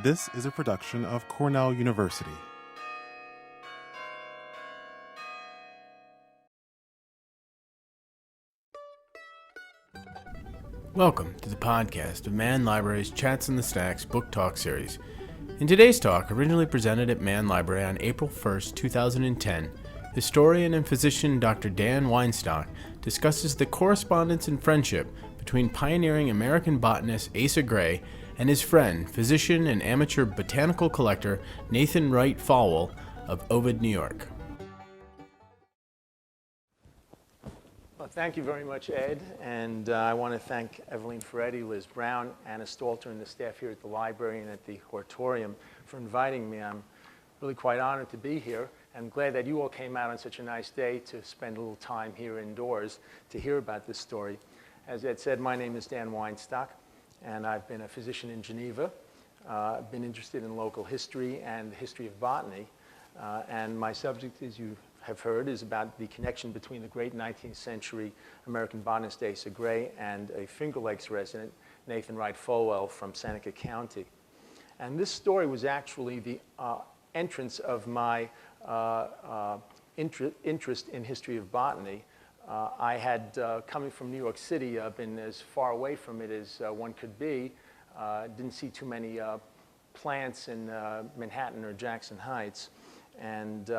This is a production of Cornell University. Welcome to the podcast of Mann Library's Chats in the Stacks Book Talk series. In today's talk, originally presented at Mann Library on April 1st, 2010, historian and physician Dr. Dan Weinstock discusses the correspondence and friendship between pioneering American botanist Asa Gray and his friend, physician and amateur botanical collector Nathan Wright Folwell of Ovid, New York. Well, thank you very much, Ed, and I want to thank Evelyn Ferretti, Liz Brown, Anna Stalter, and the staff here at the library and at the Hortorium for inviting me. I'm really quite honored to be here. I'm glad that you all came out on such a nice day to spend a little time here indoors to hear about this story. As Ed said, my name is Dan Weinstock, and I've been a physician in Geneva. I've been interested in local history and the history of botany, and my subject, as you have heard, is about the connection between the great 19th century American botanist Asa Gray and a Finger Lakes resident, Nathan Wright Folwell from Seneca County. And this story was actually the entrance of my interest in history of botany. I had, coming from New York City, been as far away from it as one could be. Didn't see too many plants in Manhattan or Jackson Heights. And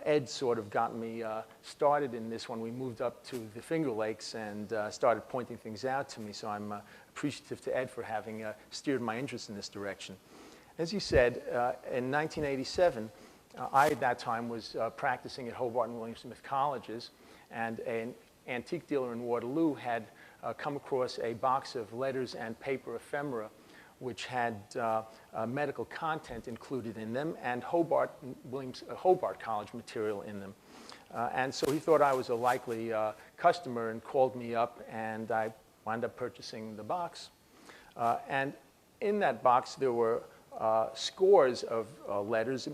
Ed sort of got me started in this when we moved up to the Finger Lakes and started pointing things out to me. So I'm appreciative to Ed for having steered my interest in this direction. As you said, in 1987, I at that time was practicing at Hobart and William Smith colleges, and an antique dealer in Waterloo had come across a box of letters and paper ephemera which had medical content included in them and Hobart College material in them. And so he thought I was a likely customer and called me up, and I wound up purchasing the box. And in that box there were scores of letters,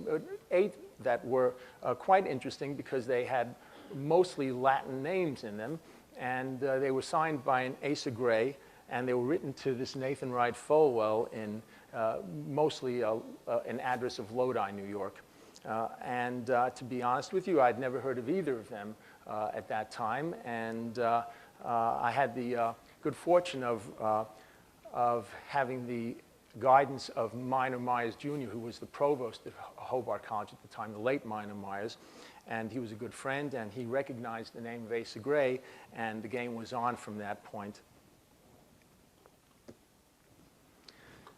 8 that were quite interesting because they had mostly Latin names in them, and they were signed by an Asa Gray, and they were written to this Nathan Wright Folwell in mostly an address of Lodi, New York. And to be honest with you, I'd never heard of either of them at that time, and I had the good fortune of having the guidance of Minor Myers Jr., who was the provost at Hobart College at the time, the late Minor Myers, and he was a good friend, and he recognized the name of Asa Gray, and the game was on from that point.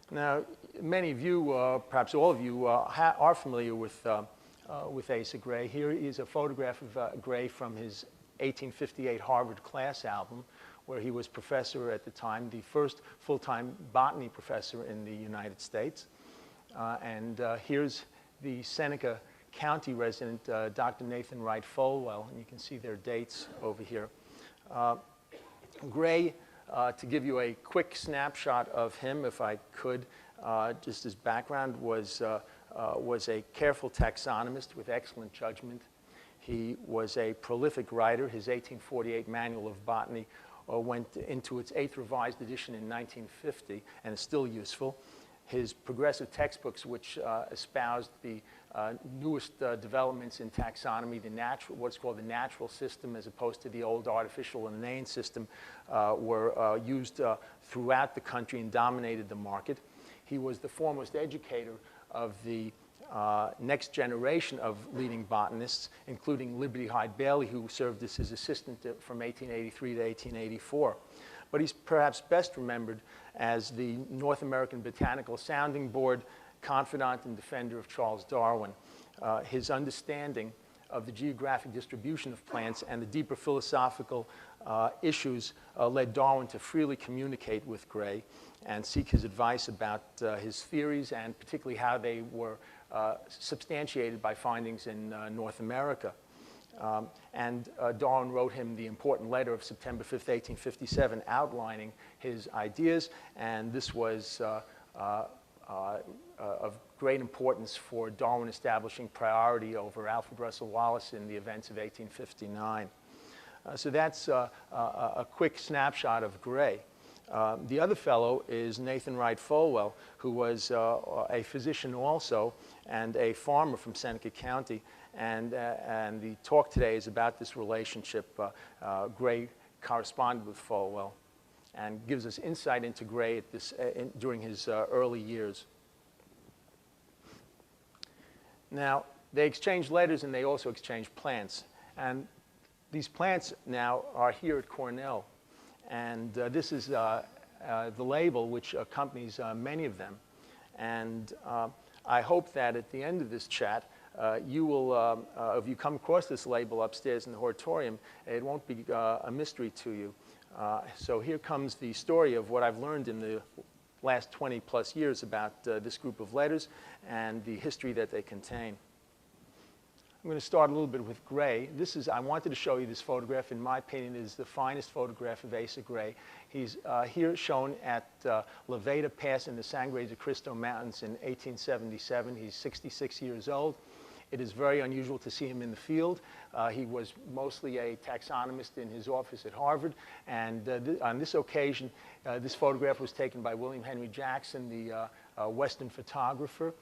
Now, many of you, perhaps all of you, are familiar with Asa Gray. Here is a photograph of Gray from his 1858 Harvard class album, where he was professor at the time, the first full-time botany professor in the United States. And here's the Seneca County resident, Dr. Nathan Wright Folwell, and you can see their dates over here. Gray, to give you a quick snapshot of him, if I could, just his background was a careful taxonomist with excellent judgment. He was a prolific writer. His 1848 Manual of Botany went into its 8th revised edition in 1950 and is still useful. His progressive textbooks, which espoused the newest developments in taxonomy, what's called the natural system as opposed to the old artificial and inane system, were used throughout the country and dominated the market. He was the foremost educator of the next generation of leading botanists, including Liberty Hyde Bailey, who served as his assistant from 1883 to 1884. But he's perhaps best remembered as the North American Botanical Sounding Board confidant and defender of Charles Darwin. His understanding of the geographic distribution of plants and the deeper philosophical issues led Darwin to freely communicate with Gray and seek his advice about his theories and particularly how they were substantiated by findings in North America. And Darwin wrote him the important letter of September 5th, 1857, outlining his ideas, and this was of great importance for Darwin establishing priority over Alfred Russel Wallace in the events of 1859. So that's a quick snapshot of Gray. The other fellow is Nathan Wright Folwell, who was a physician also and a farmer from Seneca County. And the talk today is about this relationship. Gray corresponded with Folwell and gives us insight into Gray at this, during his early years. Now, they exchanged letters and they also exchanged plants. And these plants now are here at Cornell. And this is the label which accompanies many of them. And I hope that at the end of this chat, you will, if you come across this label upstairs in the Horatorium, it won't be a mystery to you. So here comes the story of what I've learned in the last 20 plus years about this group of letters and the history that they contain. I'm going to start a little bit with Gray. I wanted to show you this photograph. In my opinion, it is the finest photograph of Asa Gray. He's here shown at Levada Pass in the Sangre de Cristo Mountains in 1877. He's 66 years old. It is very unusual to see him in the field. He was mostly a taxonomist in his office at Harvard. And on this occasion, this photograph was taken by William Henry Jackson, the Western photographer.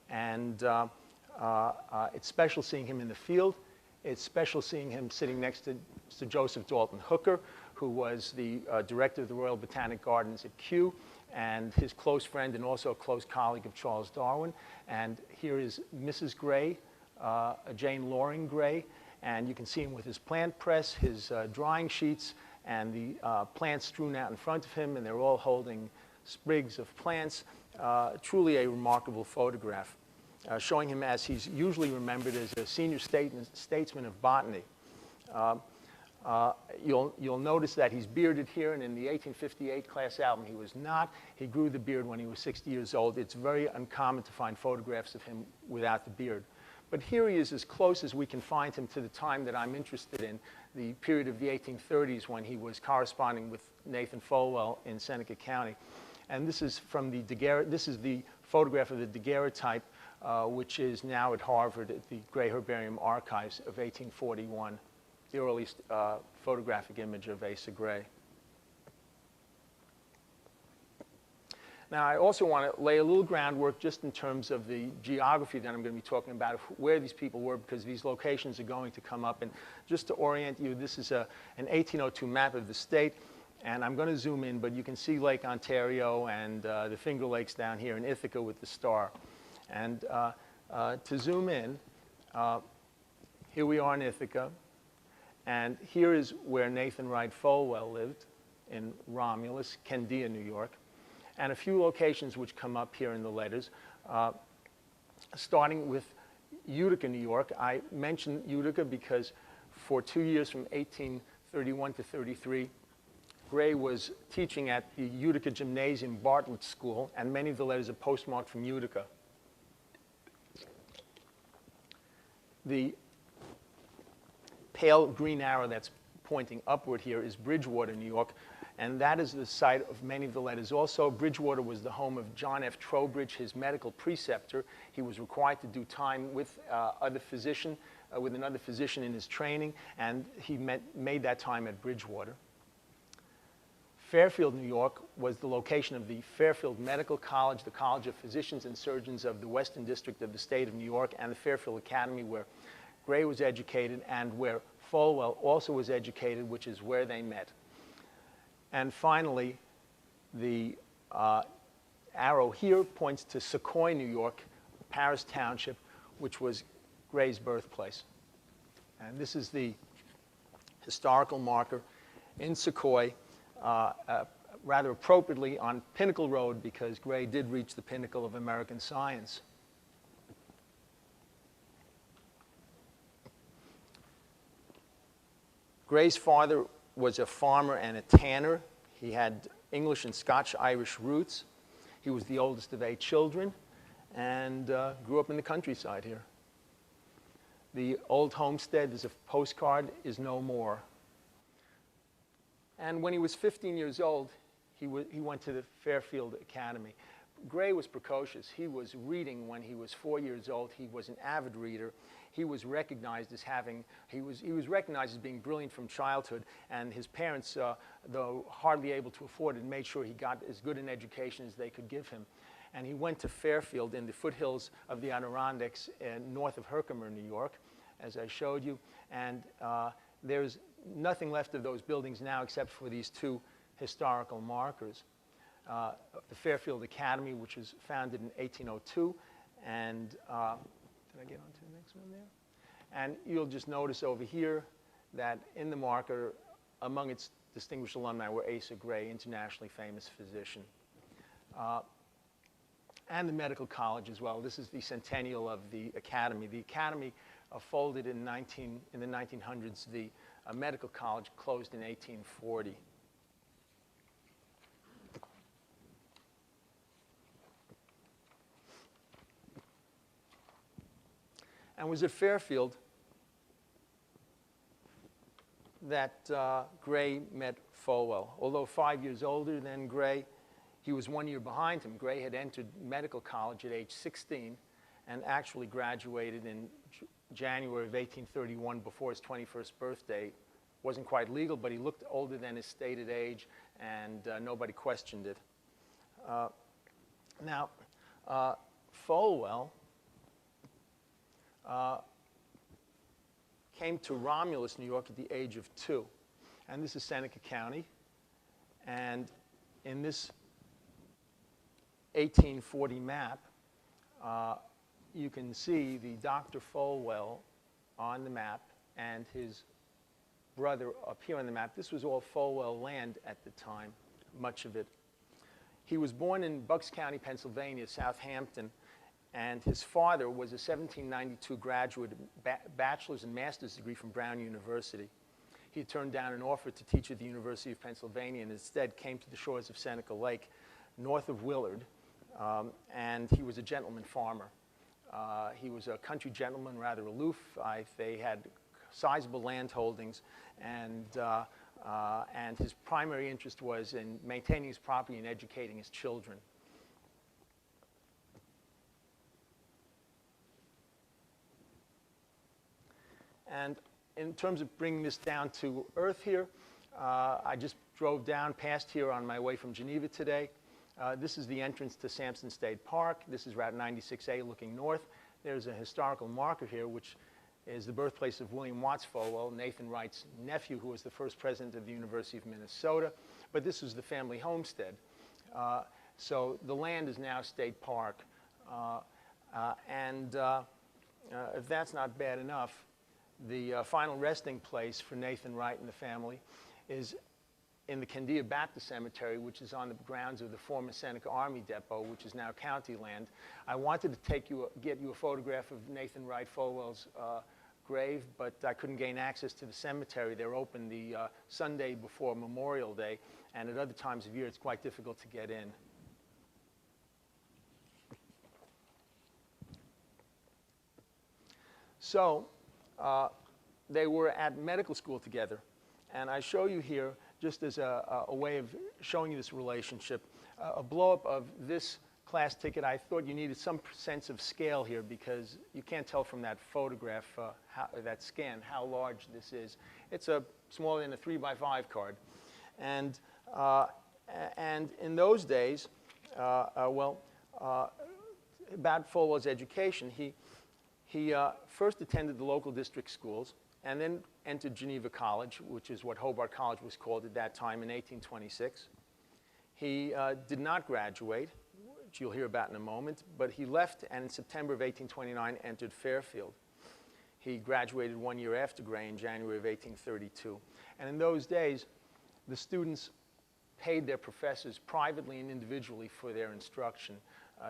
And it's special seeing him in the field. It's special seeing him sitting next to Sir Joseph Dalton Hooker, who was the director of the Royal Botanic Gardens at Kew, and his close friend and also a close colleague of Charles Darwin. And here is Mrs. Gray, Jane Loring Gray, and you can see him with his plant press, his drying sheets, and the plants strewn out in front of him, and they're all holding sprigs of plants. Truly a remarkable photograph. Showing him as he's usually remembered as a senior statesman of botany. You'll notice that he's bearded here, and in the 1858 class album he was not. He grew the beard when he was 60 years old. It's very uncommon to find photographs of him without the beard. But here he is as close as we can find him to the time that I'm interested in, the period of the 1830s when he was corresponding with Nathan Folwell in Seneca County. And this is from the this is the photograph of the daguerreotype, which is now at Harvard at the Gray Herbarium Archives of 1841, the earliest photographic image of Asa Gray. Now, I also want to lay a little groundwork just in terms of the geography that I'm going to be talking about, where these people were, because these locations are going to come up. And just to orient you, this is an 1802 map of the state. And I'm going to zoom in, but you can see Lake Ontario and the Finger Lakes down here in Ithaca with the star. And to zoom in, here we are in Ithaca. And here is where Nathan Wright Folwell lived, in Romulus, Candia, New York. And a few locations which come up here in the letters, starting with Utica, New York. I mentioned Utica because for 2 years, from 1831 to 33, Gray was teaching at the Utica Gymnasium Bartlett School, and many of the letters are postmarked from Utica. The pale green arrow that's pointing upward here is Bridgewater, New York, and that is the site of many of the letters. Also, Bridgewater was the home of John F. Trowbridge, his medical preceptor. He was required to do time with another physician in his training, and he made that time at Bridgewater. Fairfield, New York, was the location of the Fairfield Medical College, the College of Physicians and Surgeons of the Western District of the state of New York, and the Fairfield Academy, where Gray was educated and where Folwell also was educated, which is where they met. And finally, the arrow here points to Sequoia, New York, Paris Township, which was Gray's birthplace. And this is the historical marker in Sequoia, rather appropriately on Pinnacle Road, because Gray did reach the pinnacle of American science. Gray's father was a farmer and a tanner. He had English and Scotch-Irish roots. He was the oldest of 8 children and grew up in the countryside here. The old homestead, there's a postcard, is no more. And when he was 15 years old, he went to the Fairfield Academy. Gray was precocious. He was reading when he was 4 years old. He was an avid reader. He was recognized as recognized as being brilliant from childhood, and his parents, though hardly able to afford it, made sure he got as good an education as they could give him. And he went to Fairfield in the foothills of the Adirondacks north of Herkimer, New York, as I showed you. And there's nothing left of those buildings now except for these two historical markers. The Fairfield Academy, which was founded in 1802, and did I get on to the next one there? And you'll just notice over here that in the marker, among its distinguished alumni were Asa Gray, internationally famous physician, and the medical college as well. This is the centennial of the academy. The academy folded in the 1900s. The medical college closed in 1840. And it was at Fairfield that Gray met Folwell. Although 5 years older than Gray, he was 1 year behind him. Gray had entered medical college at age 16 and actually graduated in January of 1831 before his 21st birthday. Wasn't quite legal, but he looked older than his stated age, and nobody questioned it. Now, Folwell came to Romulus, New York at the age of 2. And this is Seneca County. And in this 1840 map, you can see the Dr. Folwell on the map and his brother up here on the map. This was all Folwell land at the time, much of it. He was born in Bucks County, Pennsylvania, Southampton, and his father was a 1792 graduate, bachelor's and master's degree from Brown University. He had turned down an offer to teach at the University of Pennsylvania and instead came to the shores of Seneca Lake, north of Willard, and he was a gentleman farmer. He was a country gentleman, rather aloof. They had sizable land holdings, and his primary interest was in maintaining his property and educating his children. And in terms of bringing this down to earth here, I just drove down past here on my way from Geneva today. This is the entrance to Sampson State Park. This is Route 96A looking north. There's a historical marker here, which is the birthplace of William Watts Folwell, Nathan Wright's nephew, who was the first president of the University of Minnesota. But this was the family homestead. So the land is now State Park. If that's not bad enough, the final resting place for Nathan Wright and the family is in the Candia Baptist Cemetery, which is on the grounds of the former Seneca Army Depot, which is now county land. I wanted to get you a photograph of Nathan Wright Folwell's grave, but I couldn't gain access to the cemetery. They're open the Sunday before Memorial Day, and at other times of year, it's quite difficult to get in. So they were at medical school together, and I show you here, just as a way of showing you this relationship, a blow-up of this class ticket. I thought you needed some sense of scale here because you can't tell from that photograph, that scan, how large this is. It's smaller than a 3x5 card. And in those days, about Folwell's education, he first attended the local district schools and then entered Geneva College, which is what Hobart College was called at that time in 1826. He did not graduate, which you'll hear about in a moment, but he left and in September of 1829 entered Fairfield. He graduated 1 year after Gray in January of 1832. And in those days, the students paid their professors privately and individually for their instruction.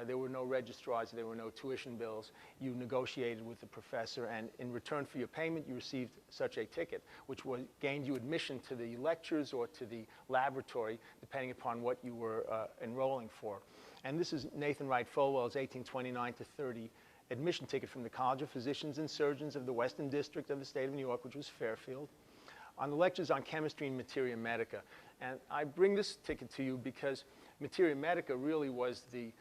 There were no registrars, there were no tuition bills. You negotiated with the professor, and in return for your payment, you received such a ticket, which gained you admission to the lectures or to the laboratory, depending upon what you were enrolling for. And this is Nathan Wright Folwell's 1829 to 30 admission ticket from the College of Physicians and Surgeons of the Western District of the State of New York, which was Fairfield, on the lectures on chemistry and materia medica. And I bring this ticket to you because materia medica really was the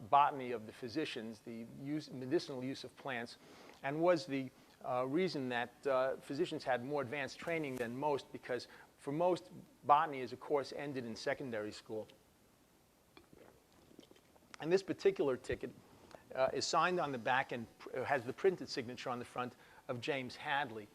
botany of the physicians, the medicinal use of plants, and was the reason that physicians had more advanced training than most, because for most, botany as a course ended in secondary school. And this particular ticket is signed on the back and has the printed signature on the front of James Hadley.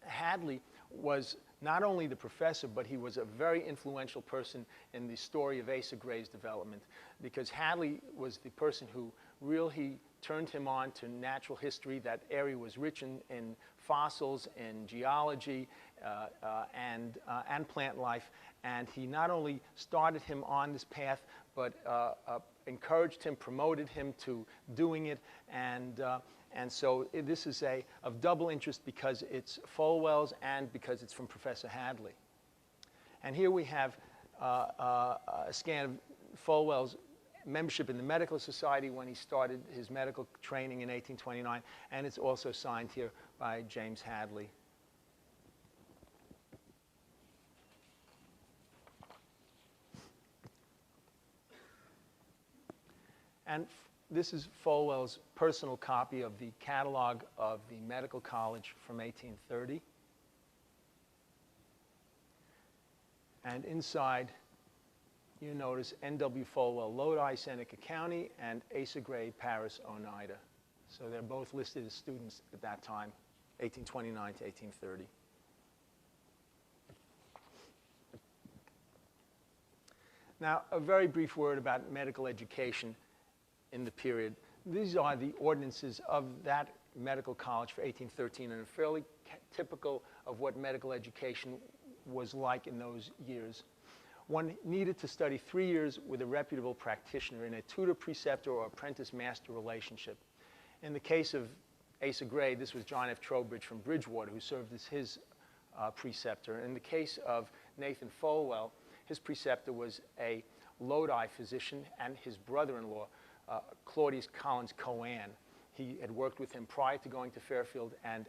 Hadley was not only the professor, but he was a very influential person in the story of Asa Gray's development, because Hadley was the person who really turned him on to natural history. That area was rich in fossils, in geology, and plant life. And he not only started him on this path, but encouraged him, promoted him to doing it. And so this is of double interest, because it's Folwell's and because it's from Professor Hadley. And here we have a scan of Folwell's membership in the Medical Society when he started his medical training in 1829, and it's also signed here by James Hadley. And this is Folwell's personal copy of the catalog of the Medical College from 1830. And inside, you notice N.W. Folwell, Lodi, Seneca County, and Asa Gray, Paris, Oneida. So they're both listed as students at that time, 1829 to 1830. Now, a very brief word about medical education in the period. These are the ordinances of that medical college for 1813, and are fairly typical of what medical education was like in those years. One needed to study 3 years with a reputable practitioner in a tutor-preceptor or apprentice-master relationship. In the case of Asa Gray, this was John F. Trowbridge from Bridgewater, who served as his preceptor. In the case of Nathan Folwell, his preceptor was a Lodi physician and his brother-in-law, Claudius Collins Coan. He had worked with him prior to going to Fairfield and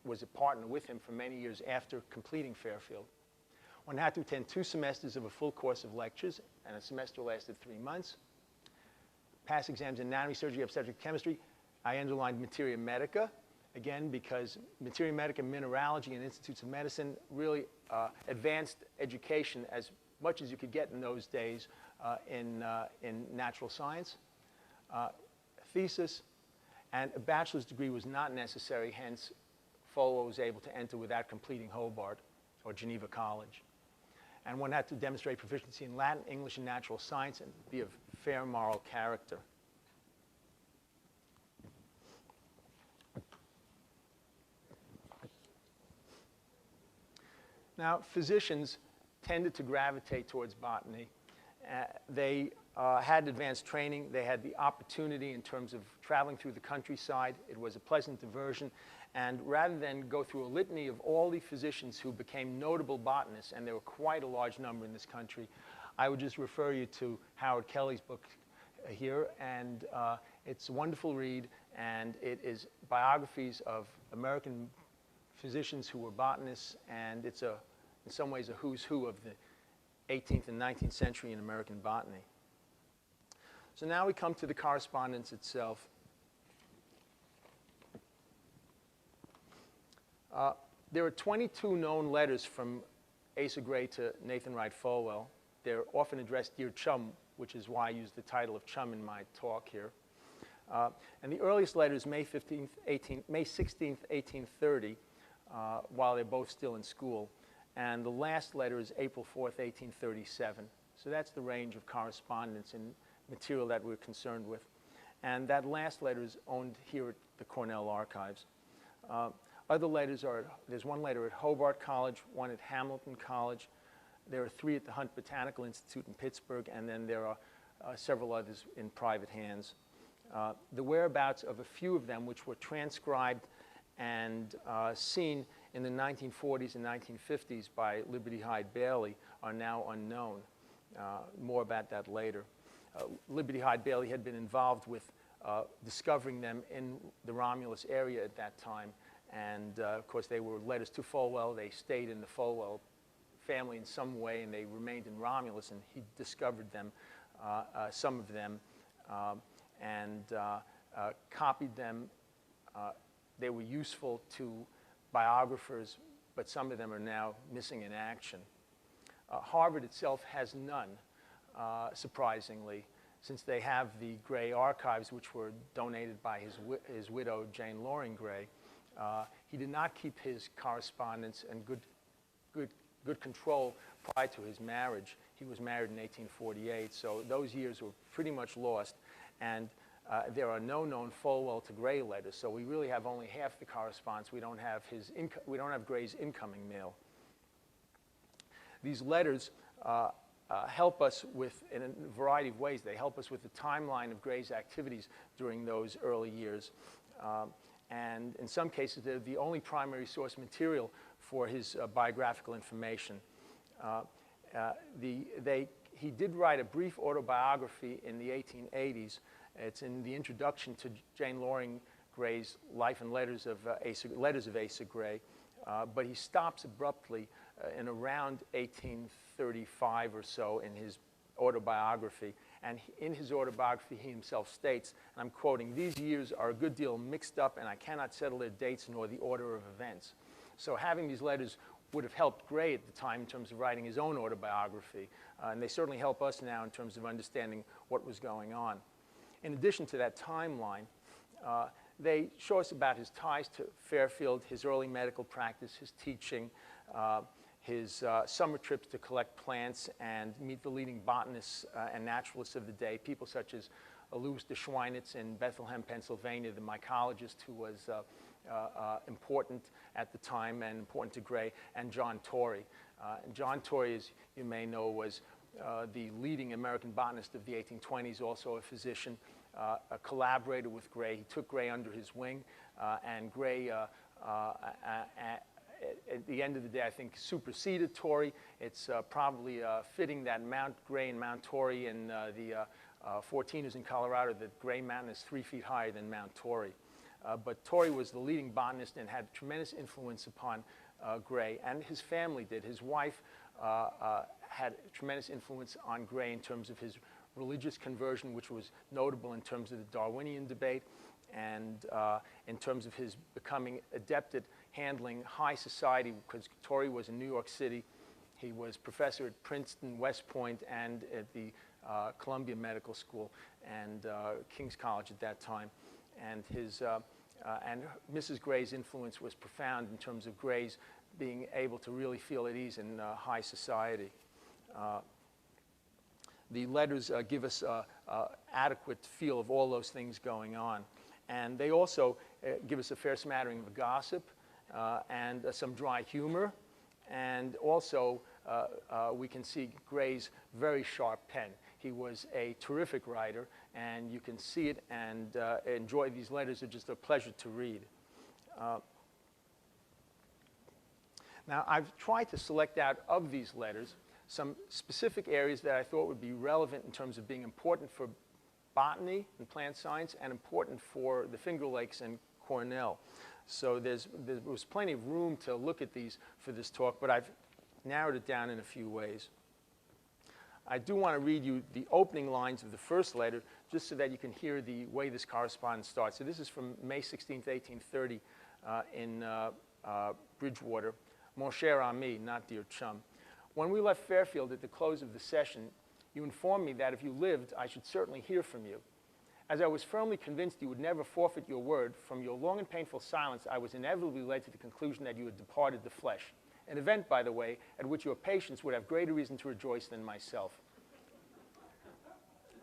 was a partner with him for many years after completing Fairfield. One had to attend 2 semesters of a full course of lectures, and a semester lasted 3 months. Pass exams in anatomy, surgery, obstetric, chemistry. I underlined materia medica, again, because materia medica, mineralogy, and institutes of medicine really advanced education as much as you could get in those days in natural science. Thesis, and a bachelor's degree was not necessary, hence Folwell was able to enter without completing Hobart or Geneva College. And one had to demonstrate proficiency in Latin, English, and natural science, and be of fair moral character. Now, physicians tended to gravitate towards botany. They had advanced training. They had the opportunity in terms of traveling through the countryside. It was a pleasant diversion. And rather than go through a litany of all the physicians who became notable botanists, and there were quite a large number in this country, I would just refer you to Howard Kelly's book here. And it's a wonderful read, and it is biographies of American physicians who were botanists, and it's in some ways a who's who of the 18th and 19th century in American botany. So now we come to the correspondence itself. There are 22 known letters from Asa Gray to Nathan Wright Folwell. They're often addressed Dear Chum, which is why I use the title of Chum in my talk here. And the earliest letter is May 16th, 1830, while they're both still in school. And the last letter is April 4th, 1837. So that's the range of correspondence and material that we're concerned with. And that last letter is owned here at the Cornell Archives. Other letters there's one letter at Hobart College, one at Hamilton College. There are 3 at the Hunt Botanical Institute in Pittsburgh, and then there are several others in private hands. The whereabouts of a few of them, which were transcribed and seen in the 1940s and 1950s by Liberty Hyde Bailey, are now unknown. More about that later. Liberty Hyde Bailey had been involved with discovering them in the Romulus area at that time. And of course, they were letters to Folwell. They stayed in the Folwell family in some way, and they remained in Romulus, and he discovered them, some of them, and copied them. They were useful to biographers, but some of them are now missing in action. Harvard itself has none, surprisingly, since they have the Gray archives, which were donated by his widow, Jane Loring Gray. He did not keep his correspondence and good control prior to his marriage. He was married in 1848, so those years were pretty much lost. And there are no known Folwell to Gray letters, so we really have only half the correspondence. We don't have Gray's incoming mail. These letters help us in a variety of ways. They help us with the timeline of Gray's activities during those early years. And in some cases, they're the only primary source material for his biographical information. He did write a brief autobiography in the 1880s. It's in the introduction to Jane Loring Gray's Life and Letters of Asa Gray, but he stops abruptly in around 1835 or so in his autobiography. And in his autobiography, he himself states, and I'm quoting, "These years are a good deal mixed up, and I cannot settle their dates nor the order of events." So having these letters would have helped Gray at the time in terms of writing his own autobiography, and they certainly help us now in terms of understanding what was going on. In addition to that timeline, they show us about his ties to Fairfield, his early medical practice, his teaching, his summer trips to collect plants and meet the leading botanists and naturalists of the day, people such as Louis de Schweinitz in Bethlehem, Pennsylvania, the mycologist who was important at the time and important to Gray, and John Torrey. John Torrey, as you may know, was the leading American botanist of the 1820s, also a physician, a collaborator with Gray. He took Gray under his wing, and Gray, at the end of the day, I think, superseded Torrey. It's probably fitting that Mount Gray and Mount Torrey in the 14ers in Colorado, that Gray Mountain is 3 feet higher than Mount Torrey. But Torrey was the leading botanist and had tremendous influence upon Gray, and his family did. His wife had tremendous influence on Gray in terms of his religious conversion, which was notable in terms of the Darwinian debate, and in terms of his becoming adept at handling high society, because Torrey was in New York City. He was professor at Princeton, West Point, and at the Columbia Medical School and King's College at that time. And and Mrs. Gray's influence was profound in terms of Gray's being able to really feel at ease in high society. The letters give us an adequate feel of all those things going on. And they also give us a fair smattering of gossip and some dry humor. And also, we can see Gray's very sharp pen. He was a terrific writer, and you can see it and enjoy these letters. They're just a pleasure to read. Now, I've tried to select out of these letters some specific areas that I thought would be relevant in terms of being important for botany and plant science and important for the Finger Lakes and Cornell. So there was plenty of room to look at these for this talk, but I've narrowed it down in a few ways. I do want to read you the opening lines of the first letter, just so that you can hear the way this correspondence starts. So this is from May 16th, 1830, in Bridgewater. Mon cher ami, not dear chum. When we left Fairfield at the close of the session, you informed me that if you lived, I should certainly hear from you. As I was firmly convinced you would never forfeit your word, from your long and painful silence, I was inevitably led to the conclusion that you had departed the flesh. An event, by the way, at which your patients would have greater reason to rejoice than myself.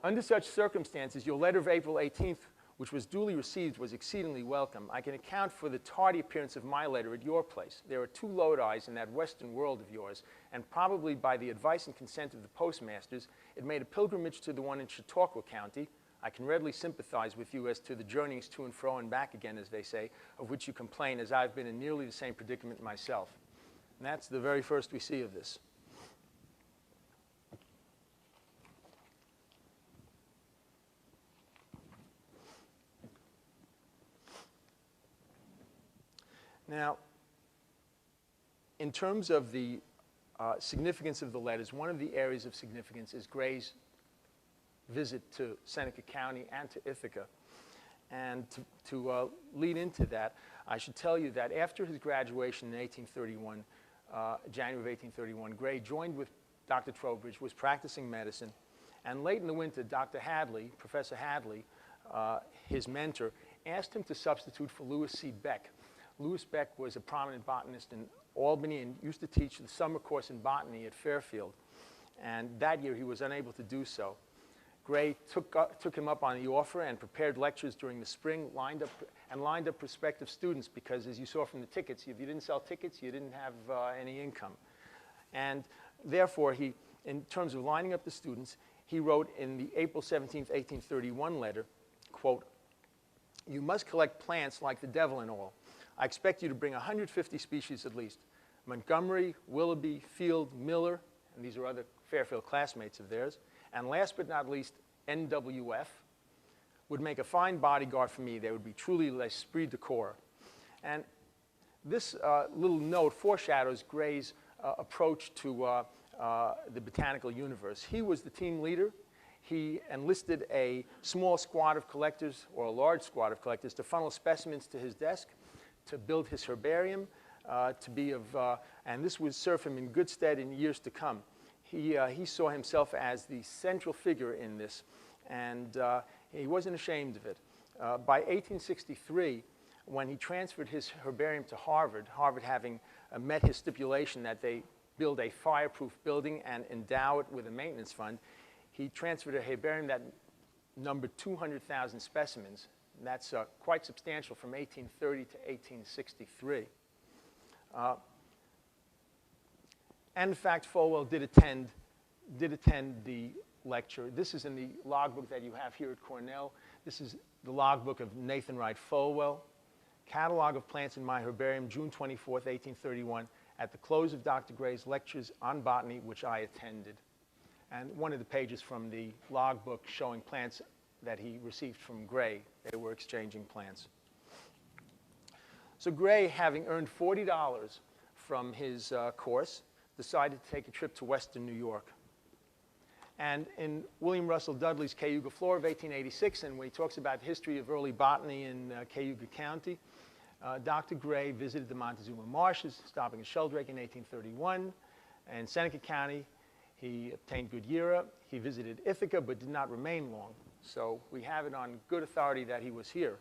Under such circumstances, your letter of April 18th, which was duly received, was exceedingly welcome. I can account for the tardy appearance of my letter at your place. There are 2 Lodis in that western world of yours, and probably by the advice and consent of the postmasters, it made a pilgrimage to the one in Chautauqua County. I can readily sympathize with you as to the journeyings to and fro and back again, as they say, of which you complain, as I've been in nearly the same predicament myself. And that's the very first we see of this. Now, in terms of the significance of the letters, one of the areas of significance is Gray's visit to Seneca County and to Ithaca. And to lead into that, I should tell you that after his graduation in 1831, January of 1831, Gray joined with Dr. Trowbridge, was practicing medicine, and late in the winter, Dr. Hadley, Professor Hadley, his mentor, asked him to substitute for Lewis C. Beck. Lewis Beck was a prominent botanist in Albany and used to teach the summer course in botany at Fairfield. And that year, he was unable to do so. Gray took him up on the offer and prepared lectures during the spring, lined up prospective students because, as you saw from the tickets, if you didn't sell tickets, you didn't have any income. And therefore, in terms of lining up the students, he wrote in the April 17, 1831 letter, quote, "You must collect plants like the devil and all. I expect you to bring 150 species at least. Montgomery, Willoughby, Field, Miller," and these are other Fairfield classmates of theirs, "and last but not least, NWF, would make a fine bodyguard for me. They would be truly l'esprit de corps." And this little note foreshadows Gray's approach to the botanical universe. He was the team leader. He enlisted a small squad of collectors, or a large squad of collectors, to funnel specimens to his desk, to build his herbarium, and this would serve him in good stead in years to come. He saw himself as the central figure in this, and he wasn't ashamed of it. By 1863, when he transferred his herbarium to Harvard, Harvard having met his stipulation that they build a fireproof building and endow it with a maintenance fund, he transferred a herbarium that numbered 200,000 specimens. And that's quite substantial from 1830 to 1863. And in fact, Folwell did attend the lecture. This is in the logbook that you have here at Cornell. This is the logbook of Nathan Wright Folwell. Catalog of plants in my herbarium, June 24th, 1831, at the close of Dr. Gray's lectures on botany, which I attended. And one of the pages from the logbook showing plants that he received from Gray. They were exchanging plants. So Gray, having earned $40 from his course, decided to take a trip to Western New York. And in William Russell Dudley's Cayuga Flora of 1886, and when he talks about the history of early botany in Cayuga County, Dr. Gray visited the Montezuma Marshes, stopping at Sheldrake in 1831. And Seneca County, he obtained Goodyear. He visited Ithaca, but did not remain long. So we have it on good authority that he was here.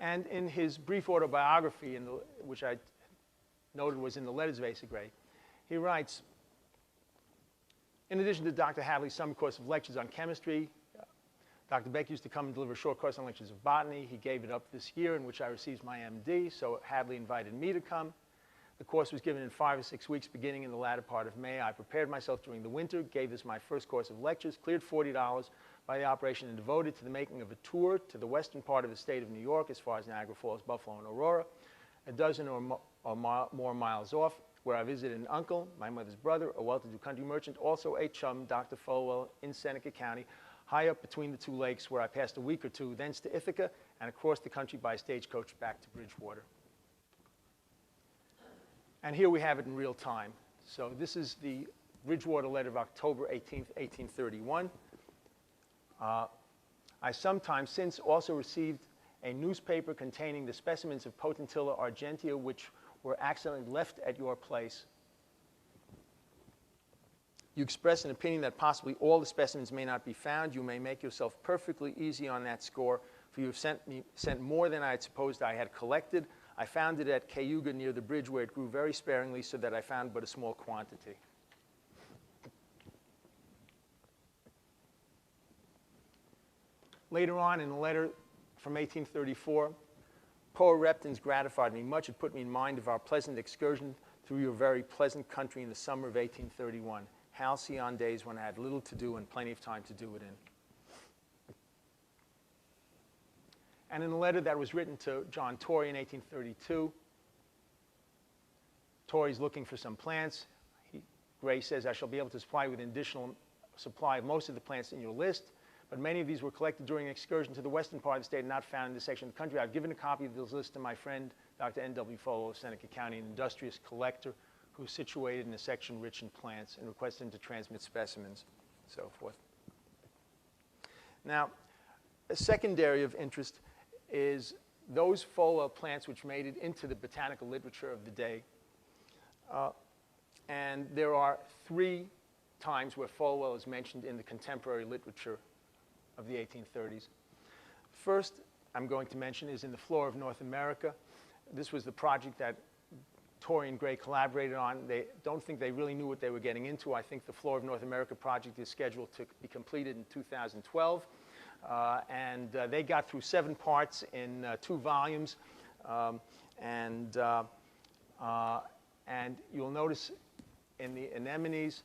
And in his brief autobiography, which I noted was in the letters of Asa Gray, he writes, "In addition to Dr. Hadley's summer course of lectures on chemistry, Dr. Beck used to come and deliver a short course on lectures of botany. He gave it up this year, in which I received my MD, so Hadley invited me to come. The course was given in 5 or 6 weeks, beginning in the latter part of May. I prepared myself during the winter, gave this my first course of lectures, cleared $40 by the operation, and devoted to the making of a tour to the western part of the state of New York, as far as Niagara Falls, Buffalo, and Aurora, a dozen or more miles off, where I visited an uncle, my mother's brother, a well-to-do country merchant, also a chum, Dr. Folwell, in Seneca County, high up between the two lakes, where I passed a week or two, thence to Ithaca, and across the country by stagecoach back to Bridgewater." And here we have it in real time. So this is the Bridgewater letter of October 18th, 1831. I sometime since also received a newspaper containing the specimens of Potentilla argentea, which were accidentally left at your place. You express an opinion that possibly all the specimens may not be found. You may make yourself perfectly easy on that score, for you have sent more than I had supposed I had collected. I found it at Cayuga near the bridge, where it grew very sparingly, so that I found but a small quantity. Later on, in a letter from 1834, "Poor Reptons gratified me much. It put me in mind of our pleasant excursion through your very pleasant country in the summer of 1831. Halcyon days when I had little to do and plenty of time to do it in." And in a letter that was written to John Torrey in 1832, Torrey's looking for some plants. Gray says, "I shall be able to supply with an additional supply of most of the plants in your list, but many of these were collected during an excursion to the western part of the state and not found in this section of the country. I've given a copy of this list to my friend, Dr. N.W. Folwell of Seneca County, an industrious collector who is situated in a section rich in plants, and requested him to transmit specimens, so forth. Now, a secondary of interest is those Folwell plants which made it into the botanical literature of the day. And there are 3 times where Folwell is mentioned in the contemporary literature of the 1830s. First, I'm going to mention is in the Flora of North America. This was the project that Torrey and Gray collaborated on. They don't think they really knew what they were getting into. I think the Flora of North America project is scheduled to be completed in 2012. And they got through 7 parts in 2 volumes. And you'll notice in the anemones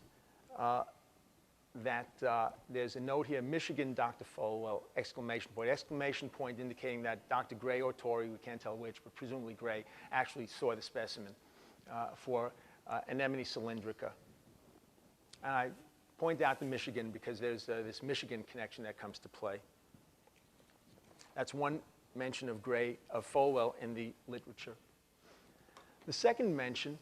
that there's a note here, Michigan, Dr. Folwell, exclamation point indicating that Dr. Gray or Torrey, we can't tell which, but presumably Gray, actually saw the specimen for Anemone cylindrica. And I point out the Michigan because there's this Michigan connection that comes to play. That's one mention of Gray, of Folwell in the literature. The second mention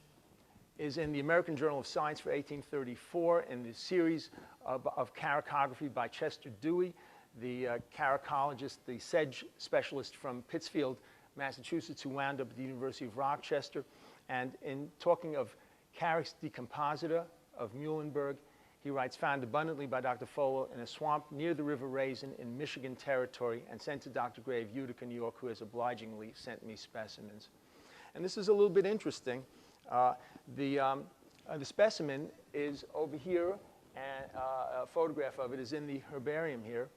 is in the American Journal of Science for 1834 in the series of characography by Chester Dewey, the characologist, the sedge specialist from Pittsfield, Massachusetts, who wound up at the University of Rochester. And in talking of Carex decomposita of Muhlenberg, he writes, found abundantly by Dr. Folwell in a swamp near the River Raisin in Michigan Territory and sent to Dr. Gray of Utica, New York, who has obligingly sent me specimens. And this is a little bit interesting. The specimen is over here, and a photograph of it is in the herbarium here.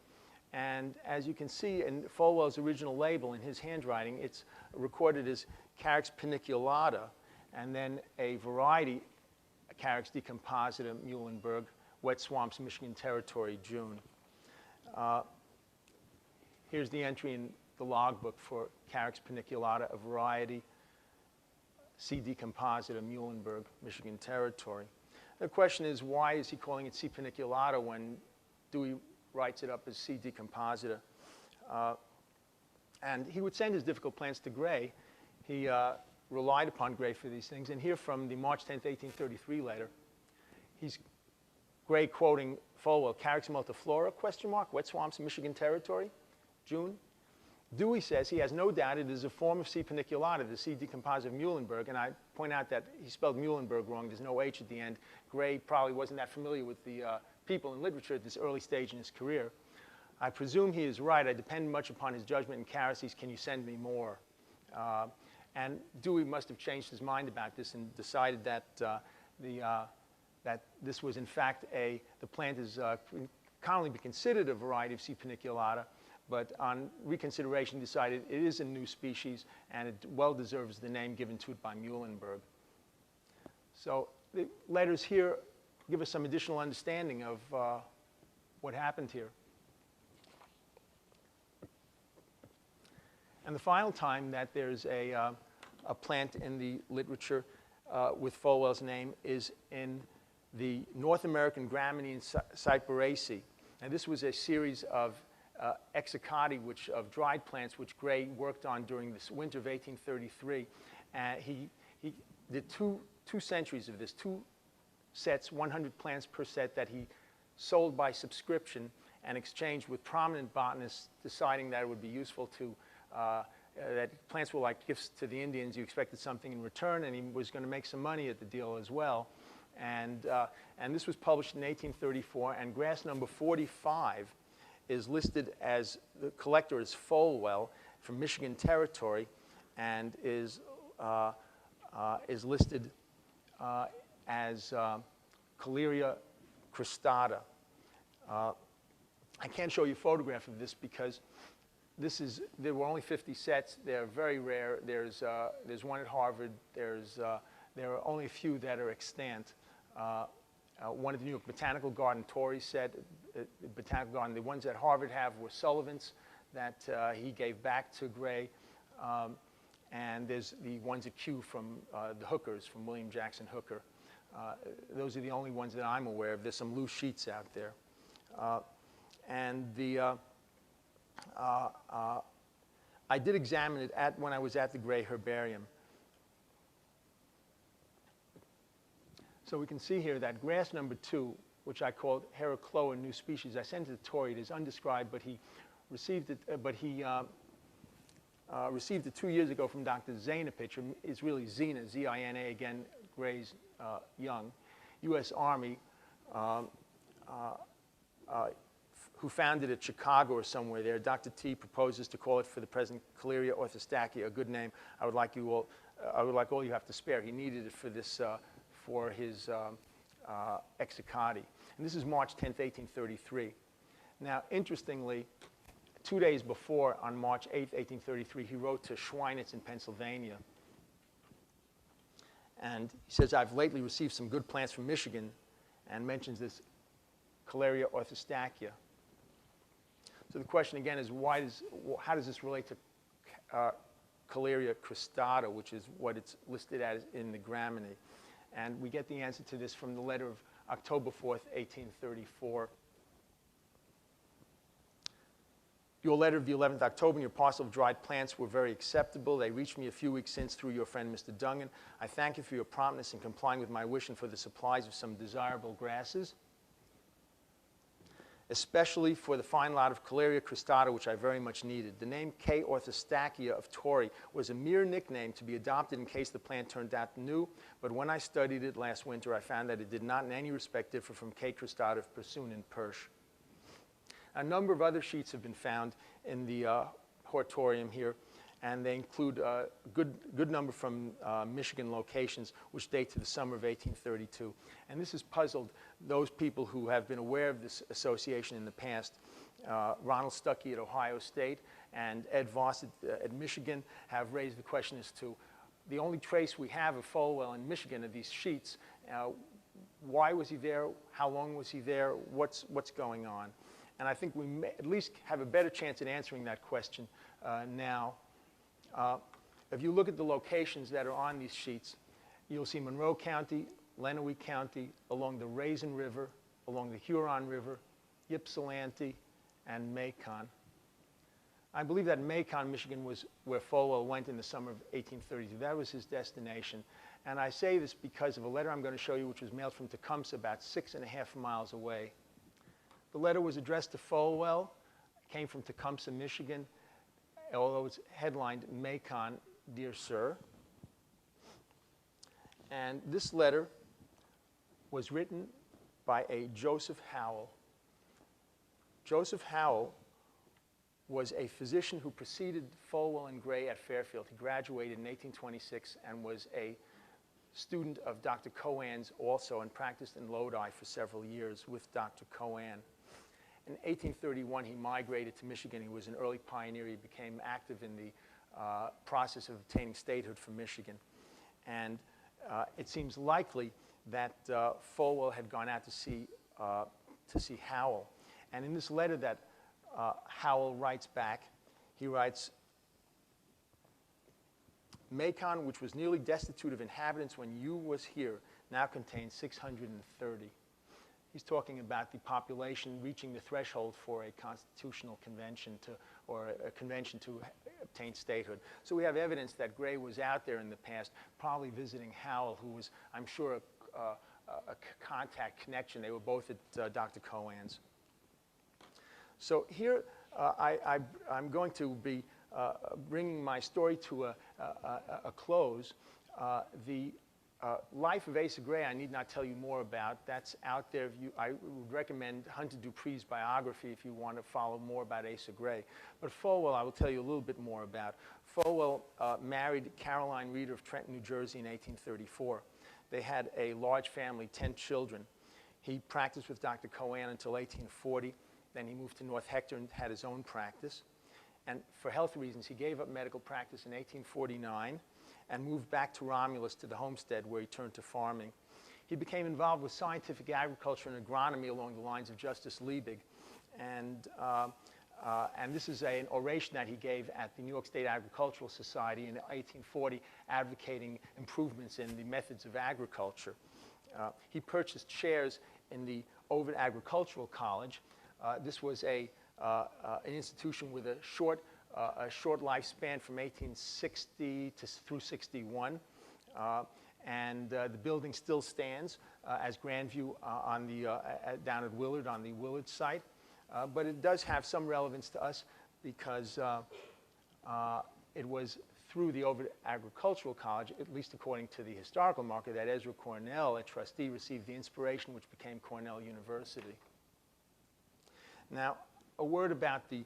And as you can see in Folwell's original label in his handwriting, it's recorded as Carex paniculata, and then a variety, Carex decomposita, Muhlenberg, Wet Swamps, Michigan Territory, June. Here's the entry in the logbook for Carex paniculata, a variety, C. decomposita, Muhlenberg, Michigan Territory. The question is, why is he calling it C. paniculata when Dewey writes it up as C. decomposita? And he would send his difficult plants to Gray. He relied upon Gray for these things. And here from the March 10th, 1833 letter, he's Gray quoting Folwell, Carex multiflora, question mark, Wet Swamps, Michigan Territory, June. Dewey says he has no doubt it is a form of C. paniculata, the C. decomposita of Muhlenberg, and I point out that he spelled Muhlenberg wrong. There's no H at the end. Gray probably wasn't that familiar with the people in literature at this early stage in his career. I presume he is right. I depend much upon his judgment in Caraces. Can you send me more? And Dewey must have changed his mind about this and decided that that this was in fact the plant is commonly be considered a variety of C. paniculata, but on reconsideration decided it is a new species and it well deserves the name given to it by Muhlenberg. So the letters here give us some additional understanding of what happened here. And the final time that there's a plant in the literature with Folwell's name is in the North American Grammy and Cypheracy. And this was a series of exocati, of dried plants, which Gray worked on during this winter of 1833. He did two centuries of this, 2 sets, 100 plants per set that he sold by subscription and exchanged with prominent botanists, deciding that it would be useful to, that plants were like gifts to the Indians. You expected something in return, and he was going to make some money at the deal as well. And this was published in 1834, and grass number 45 is listed as, the collector is Folwell from Michigan Territory, and is listed as Caleria cristata. I can't show you a photograph of this because there were only 50 sets. They're very rare. There's one at Harvard. There are only a few that are extant. One at the New York Botanical Garden, Torrey said, Botanical Garden. The ones that Harvard have were Sullivan's that he gave back to Gray. And there's the ones at Kew from the Hookers, from William Jackson Hooker. Those are the only ones that I'm aware of. There's some loose sheets out there. I did examine it when I was at the Gray Herbarium. So we can see here that grass number 2, which I called Heraklo, a new species, I sent it to Torrey. It is undescribed, but he received it. Received it 2 years ago from Dr. Zainapich. It's really Zina, Z-I-N-A, again, Gray's young, U.S. Army, who found it at Chicago or somewhere there. Dr. T proposes to call it for the present Coleria orthostachya, a good name. I would like all you have to spare. He needed it for this, for his Exicati. And this is March 10th, 1833. Now, interestingly, 2 days before, on March 8th, 1833, he wrote to Schweinitz in Pennsylvania. And he says, I've lately received some good plants from Michigan, and mentions this Coleria orthostachya. So the question again is, how does this relate to Coleria cristata, which is what it's listed as in the Grammy? And we get the answer to this from the letter of October 4th, 1834. Your letter of the 11th October and your parcel of dried plants were very acceptable. They reached me a few weeks since through your friend, Mr. Dungan. I thank you for your promptness in complying with my wish and for the supplies of some desirable grasses, especially for the fine lot of Coleria cristata, which I very much needed. The name K. orthostachya of Torrey was a mere nickname to be adopted in case the plant turned out new, but when I studied it last winter, I found that it did not in any respect differ from K. cristata of Pursoon and Persh. A number of other sheets have been found in the hortorium here, and they include a good number from Michigan locations, which date to the summer of 1832. And this has puzzled those people who have been aware of this association in the past. Ronald Stuckey at Ohio State and Ed Voss at Michigan have raised the question as to the only trace we have of Folwell in Michigan of these sheets. Why was he there? How long was he there? What's going on? And I think we may at least have a better chance at answering that question now. If you look at the locations that are on these sheets, you'll see Monroe County, Lenawee County, along the Raisin River, along the Huron River, Ypsilanti, and Macon. I believe that Macon, Michigan, was where Folwell went in the summer of 1832. That was his destination. And I say this because of a letter I'm going to show you, which was mailed from Tecumseh, about 6.5 miles away. The letter was addressed to Folwell. It came from Tecumseh, Michigan, although it's headlined Macon, Dear Sir. And this letter was written by a Joseph Howell. Joseph Howell was a physician who preceded Folwell and Gray at Fairfield. He graduated in 1826 and was a student of Dr. Cohan's also, and practiced in Lodi for several years with Dr. Cohan. In 1831, he migrated to Michigan. He was an early pioneer. He became active in the process of obtaining statehood from Michigan. And it seems likely that Folwell had gone out to see Howell. And in this letter that Howell writes back, he writes, Macon, which was nearly destitute of inhabitants when you was here, now contains 630. He's talking about the population reaching the threshold for a constitutional convention or a convention to obtain statehood. So we have evidence that Gray was out there in the past, probably visiting Howell, who was, I'm sure, a contact connection. They were both at Dr. Cohan's. So here I'm going to be bringing my story to a close. The life of Asa Gray, I need not tell you more about. That's out there. I would recommend Hunter Dupree's biography if you want to follow more about Asa Gray. But Folwell, I will tell you a little bit more about. Folwell married Caroline Reeder of Trenton, New Jersey in 1834. They had a large family, 10 children. He practiced with Dr. Cohan until 1840. Then he moved to North Hector and had his own practice. And for health reasons, he gave up medical practice in 1849 and moved back to Romulus to the homestead, where he turned to farming. He became involved with scientific agriculture and agronomy along the lines of Justice Liebig. And this is an oration that he gave at the New York State Agricultural Society in 1840, advocating improvements in the methods of agriculture. He purchased shares in the Ovid Agricultural College. This was an institution with a short lifespan from 1860 through 61. and the building still stands as Grandview down at Willard on the Willard site. But it does have some relevance to us because it was through the Ovid Agricultural College, at least according to the historical marker, that Ezra Cornell, a trustee, received the inspiration which became Cornell University. Now, a word about the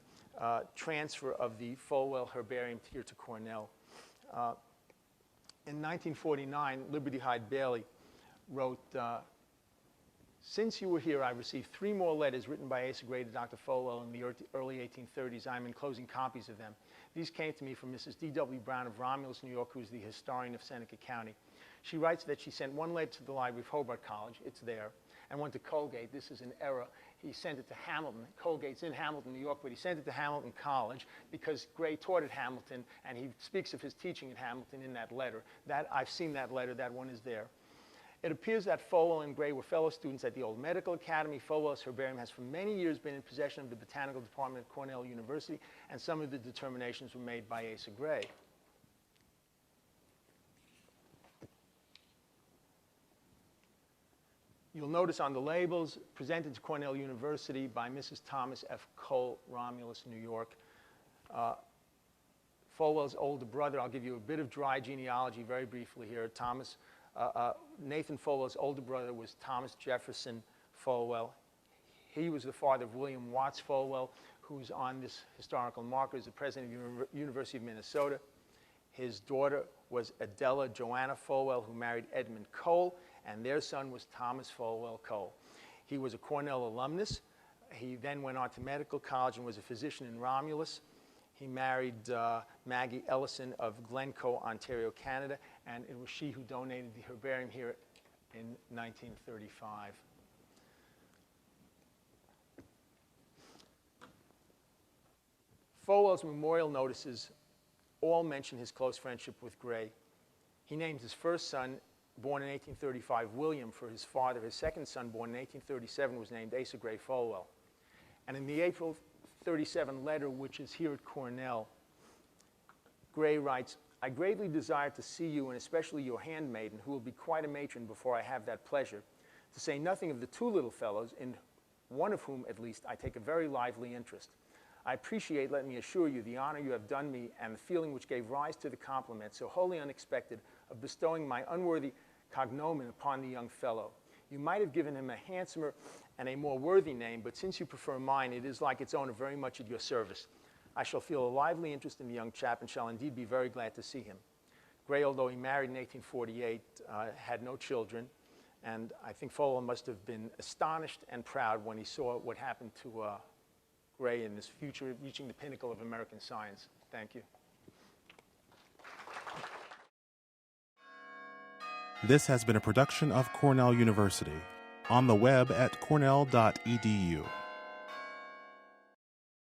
transfer of the Folwell Herbarium here to Cornell. In 1949, Liberty Hyde Bailey wrote, "Since you were here, I received 3 more letters written by Asa Gray to Dr. Folwell in the early 1830s. I am enclosing copies of them. These came to me from Mrs. D.W. Brown of Romulus, New York, who is the historian of Seneca County. She writes that she sent 1 letter to the Library of Hobart College, it's there, and 1 to Colgate. This is an error. He sent it to Hamilton. Colgate's in Hamilton, New York, but he sent it to Hamilton College because Gray taught at Hamilton, and he speaks of his teaching at Hamilton in that letter. I've seen that letter. That one is there. It appears that Folwell and Gray were fellow students at the old Medical Academy. Folwell's Herbarium has for many years been in possession of the Botanical Department at Cornell University, and some of the determinations were made by Asa Gray." You'll notice on the labels, presented to Cornell University by Mrs. Thomas F. Cole, Romulus, New York. Folwell's older brother, I'll give you a bit of dry genealogy very briefly here. Nathan Folwell's older brother was Thomas Jefferson Folwell. He was the father of William Watts Folwell, who's on this historical marker as the president of the University of Minnesota. His daughter was Adela Joanna Folwell, who married Edmund Cole, and their son was Thomas Folwell Cole. He was a Cornell alumnus. He then went on to medical college and was a physician in Romulus. He married Maggie Ellison of Glencoe, Ontario, Canada, and it was she who donated the herbarium here in 1935. Folwell's memorial notices all mention his close friendship with Gray. He named his first son, born in 1835, William, for his father. His second son, born in 1837, was named Asa Gray Folwell. And in the April 37 letter, which is here at Cornell, Gray writes, "I greatly desire to see you, and especially your handmaiden, who will be quite a matron before I have that pleasure, to say nothing of the 2 little fellows, in one of whom, at least, I take a very lively interest. I appreciate, let me assure you, the honor you have done me and the feeling which gave rise to the compliment, so wholly unexpected, of bestowing my unworthy cognomen upon the young fellow. You might have given him a handsomer and a more worthy name, but since you prefer mine, it is like its owner very much at your service. I shall feel a lively interest in the young chap and shall indeed be very glad to see him." Gray, although he married in 1848, had no children, and I think Folwell must have been astonished and proud when he saw what happened to Gray in this future, reaching the pinnacle of American science. Thank you. This has been a production of Cornell University. On the web at cornell.edu.